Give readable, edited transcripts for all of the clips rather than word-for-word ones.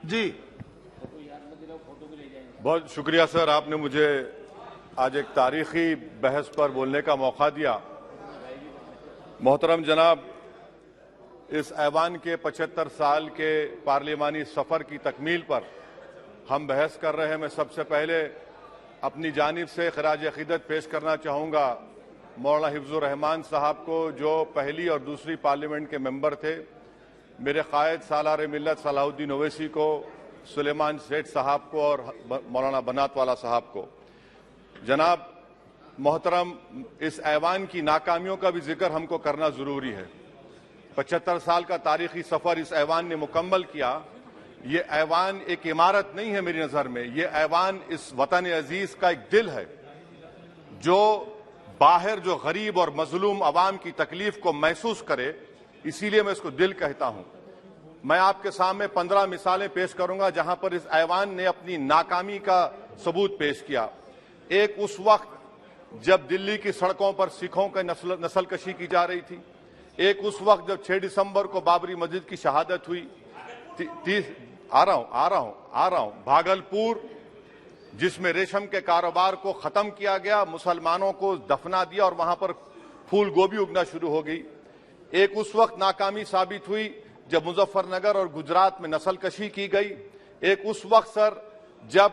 जी बहुत शुक्रिया सर, आपने मुझे आज एक तारीखी बहस पर बोलने का मौका दिया। मोहतरम जनाब, इस ऐवान के 75 साल के पार्लिमानी सफर की तकमील पर हम बहस कर रहे हैं। मैं सबसे पहले अपनी जानिब से खराज अकीदत पेश करना चाहूँगा मौलाना हिफ्जुर रहमान साहब को, जो पहली और दूसरी पार्लियामेंट के मेंबर थे, मेरे कायद सालार मिल्लत सलाहुद्दीन ओवैसी को, सुलेमान सेठ साहब को और मौलाना बनातवाला साहब को। जनाब मोहतरम, इस ऐवान की नाकामियों का भी जिक्र हमको करना जरूरी है। 75 साल का तारीखी सफर इस ऐवान ने मुकम्मल किया। ये ऐवान एक इमारत नहीं है मेरी नजर में, ये ऐवान इस वतन अजीज का एक दिल है, जो बाहर जो गरीब और मजलूम अवाम की तकलीफ को महसूस करे, इसीलिए मैं इसको दिल कहता हूं। मैं आपके सामने 15 मिसालें पेश करूंगा जहां पर इस ऐवान ने अपनी नाकामी का सबूत पेश किया। एक उस वक्त जब दिल्ली की सड़कों पर सिखों की नस्लकशी की जा रही थी। एक उस वक्त जब 6 दिसंबर को बाबरी मस्जिद की शहादत हुई। आ रहा हूं भागलपुर, जिसमें रेशम के कारोबार को खत्म किया गया, मुसलमानों को दफना दिया और वहां पर फूल गोभी उगना शुरू हो गई। एक उस वक्त नाकामी साबित हुई जब मुजफ्फरनगर और गुजरात में नस्लकशी की गई। एक उस वक्त सर जब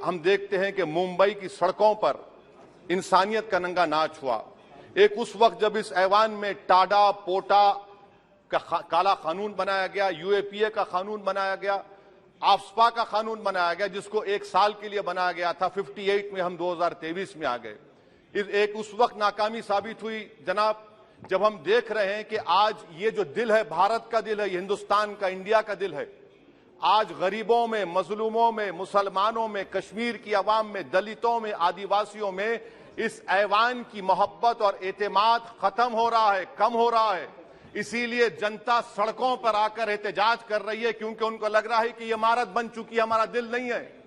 हम देखते हैं कि मुंबई की सड़कों पर इंसानियत का नंगा नाच हुआ। एक उस वक्त जब इस ऐवान में टाडा पोटा का काला कानून बनाया गया, यूएपीए का कानून बनाया गया, आफ्सपा का कानून बनाया गया, जिसको 1 साल के लिए बनाया गया था। 58 में हम 2023 में आ गए। एक उस वक्त नाकामी साबित हुई जनाब, जब हम देख रहे हैं कि आज ये जो दिल है, भारत का दिल है, हिंदुस्तान का, इंडिया का दिल है, आज गरीबों में, मजलूमों में, मुसलमानों में, कश्मीर की आवाम में, दलितों में, आदिवासियों में इस ऐवान की मोहब्बत और एतमाद खत्म हो रहा है, कम हो रहा है। इसीलिए जनता सड़कों पर आकर एहतजाज कर रही है, क्योंकि उनको लग रहा है कि ये इमारत बन चुकी है, हमारा दिल नहीं है।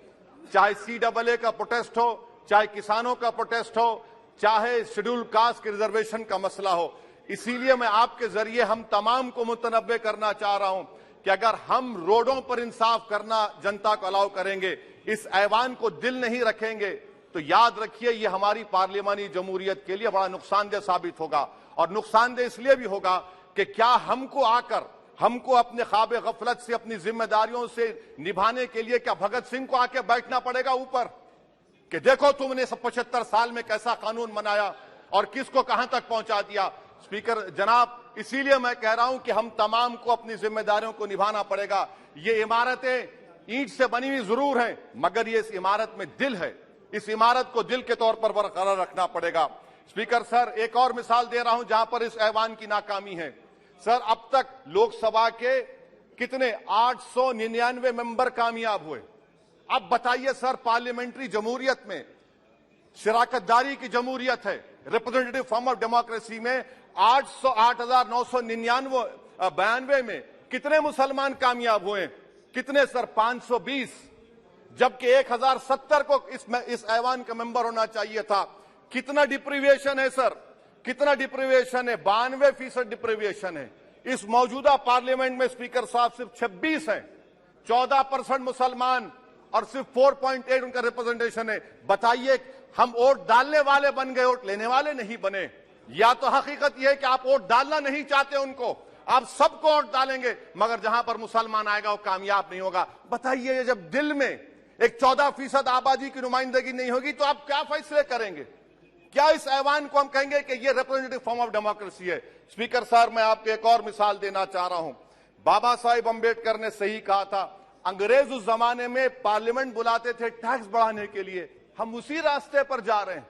चाहे CAA का प्रोटेस्ट हो, चाहे किसानों का प्रोटेस्ट हो, चाहे शेड्यूल कास्ट के रिजर्वेशन का मसला हो। इसीलिए मैं आपके जरिए हम तमाम को मुतनब्बे करना चाह रहा हूं कि अगर हम रोडों पर इंसाफ करना जनता को अलाउ करेंगे, इस ऐवान को दिल नहीं रखेंगे, तो याद रखिए ये हमारी पार्लियामानी जमहूरियत के लिए बड़ा नुकसानदेह साबित होगा। और नुकसानदेह इसलिए भी होगा कि क्या हमको अपने ख्वाब गफलत से, अपनी जिम्मेदारियों से निभाने के लिए क्या भगत सिंह को आके बैठना पड़ेगा ऊपर कि देखो तुमने 75 साल में कैसा कानून बनाया और किसको कहां तक पहुंचा दिया। स्पीकर जनाब, इसीलिए मैं कह रहा हूं कि हम तमाम को अपनी जिम्मेदारियों को निभाना पड़ेगा। ये इमारतें ईंट से बनी हुई जरूर हैं, मगर ये इस इमारत में दिल है। इस इमारत को दिल के तौर पर बरकरार रखना पड़ेगा। स्पीकर सर, एक और मिसाल दे रहा हूं जहां पर इस ऐवान की नाकामी है। सर, अब तक लोकसभा के कितने 899 मेंबर कामयाब हुए। अब बताइए सर, पार्लियामेंट्री जमहूरियत में, शराकतदारी की जमहूरियत है, रिप्रेजेंटेटिव फॉर्म ऑफ डेमोक्रेसी में 8,992 में कितने मुसलमान कामयाब हुए? कितने सर? 520, जबकि 1070 को इस ऐवान का मेंबर होना चाहिए था। कितना डिप्रीविएशन है सर? कितना डिप्रीविएशन है? 92% डिप्रीविएशन है। इस मौजूदा पार्लियामेंट में स्पीकर साहब सिर्फ 26 हैं, 14% मुसलमान और सिर्फ 4.8 उनका रिप्रेजेंटेशन है। बताइए, हम वोट डालने वाले बन गए, वोट लेने वाले नहीं बने। या तो हकीकत यह है कि आप वोट डालना नहीं चाहते उनको, आप सबको वोट डालेंगे, मगर जहां पर मुसलमान आएगा वो कामयाब नहीं होगा। बताइए, जब दिल में एक 14% आबादी की नुमाइंदगी नहीं होगी तो आप क्या फैसले करेंगे? क्या इस ऐवान को हम कहेंगे कि ये रिप्रेजेंटेटिव फॉर्म ऑफ डेमोक्रेसी है? स्पीकर साहब, मैं आपको एक और मिसाल देना चाह रहा हूं। बाबा साहिब अम्बेडकर ने सही कहा था, अंग्रेज उस जमाने में पार्लियामेंट बुलाते थे टैक्स बढ़ाने के लिए। हम उसी रास्ते पर जा रहे हैं,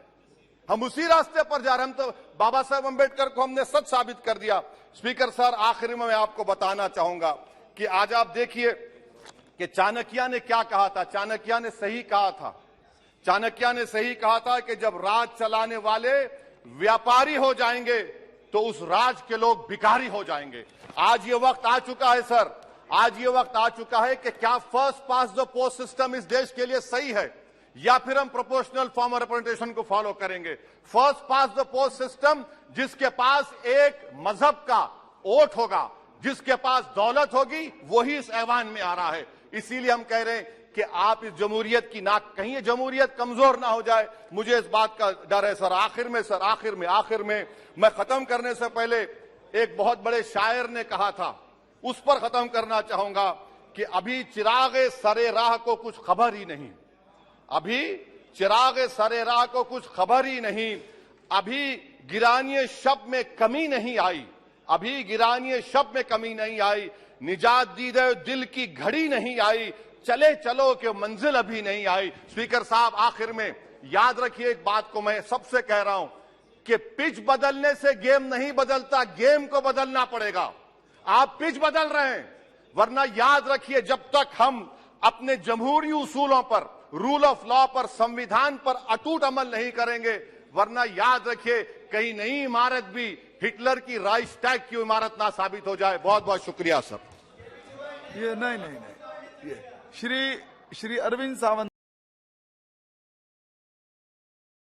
हम उसी रास्ते पर जा रहे हैं। हम तो बाबा साहब अम्बेडकर को हमने सच साबित कर दिया। स्पीकर सर, आखिर में मैं आपको बताना चाहूंगा कि आज आप देखिए कि चाणक्य ने क्या कहा था। चाणक्य ने सही कहा था। चाणक्य ने सही कहा था कि जब राज चलाने वाले व्यापारी हो जाएंगे तो उस राज के लोग भिखारी हो जाएंगे। आज ये वक्त आ चुका है सर, आज ये वक्त आ चुका है कि क्या first pass the post system इस देश के लिए सही है या फिर हम प्रोपोर्शनल फॉर्म ऑफ रिप्रेजेंटेशन को फॉलो करेंगे। First pass the post system, जिसके पास एक मजहब का वोट होगा, जिसके पास दौलत होगी वही इस ऐवान में आ रहा है। इसीलिए हम कह रहे हैं कि आप इस जमहूरियत की नाक, कहीं ये जमहूरियत कमजोर ना हो जाए, मुझे इस बात का डर है सर। आखिर में मैं खत्म करने से पहले एक बहुत बड़े शायर ने कहा था, उस पर खत्म करना चाहूंगा कि अभी चिरागे सरे राह को कुछ खबर ही नहीं, अभी चिरागे सरे राह को कुछ खबर ही नहीं, अभी गिरानिए शब में कमी नहीं आई, अभी गिरानिए शब में कमी नहीं आई, निजात दीदे दिल की घड़ी नहीं आई, चले चलो कि मंजिल अभी नहीं आई। स्पीकर साहब, आखिर में याद रखिए एक बात को मैं सबसे कह रहा हूं कि पिच बदलने से गेम नहीं बदलता, गेम को बदलना पड़ेगा। आप पिच बदल रहे हैं, वरना याद रखिए जब तक हम अपने जमहूरी उसूलों पर, रूल ऑफ लॉ पर, संविधान पर अटूट अमल नहीं करेंगे, वरना याद रखिए कहीं नई इमारत भी हिटलर की राइक्सटैग की इमारत ना साबित हो जाए। बहुत बहुत शुक्रिया सर। ये नहीं, ये श्री अरविंद सावंत।